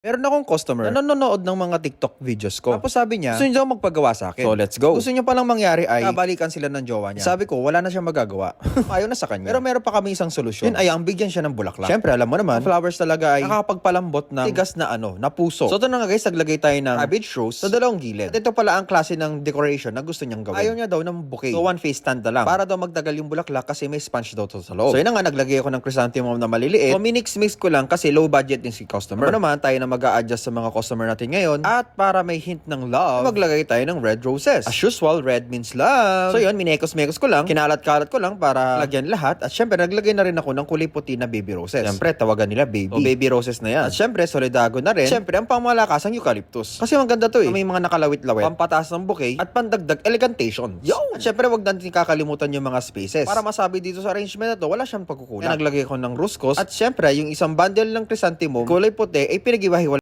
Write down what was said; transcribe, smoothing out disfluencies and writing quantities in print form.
Meron akong customer na nanonood ng mga TikTok videos ko. Tapos sabi niya, gusto niya daw magpagawa sa akin. So let's go. Gusto niya palang mangyari ay nabalikan sila ng jowa niya. Sabi ko, wala na siyang magagawa. Ayaw na sa kanya. Pero meron pa kami isang solusyon. Yun ay ang bigyan siya ng bulaklak. Siyempre, alam mo naman, flowers talaga ay nakakapagpalambot ng tigas na na puso. So ito na nga guys, naglagay tayo ng cabbage rose sa dalawang gilid. At ito pala ang klase ng decoration na gusto niyang gawin. Ayaw niya daw ng bouquet. So one face stand na lang. Para daw magdagal yung bulaklak kasi may sponge daw to sa loob. So yun na nga, naglagay ako ng chrysanthemum na maliliit. So minix-mix ko lang kasi low budget din si customer. Ano naman, tayo na mag-a-adjust sa mga customer natin ngayon. At para may hint ng love, maglagay tayo ng red roses. As usual, red means love. So yun, minekos-mekos ko lang, kinalat-kalat ko lang para lagyan lahat. At syempre, naglagay na rin ako ng kulay puti na baby roses. Syempre, tawagan nila baby. O baby roses na yan. At syempre, solidago na rin. Syempre, ang pamalakas ang eucalyptus. Kasi maganda to eh. May mga nakalawit-lawit, pampataas ng bouquet, at pandagdag elegantation. Yo! At syempre, wag natin kakalimutan yung mga spaces. Para masabi dito sa arrangement na to, wala siyang pagkukulang. Naglagay ko ng ruskos. At syempre, yung isang bundle ng chrysanthemum, kulay puti, ay pinag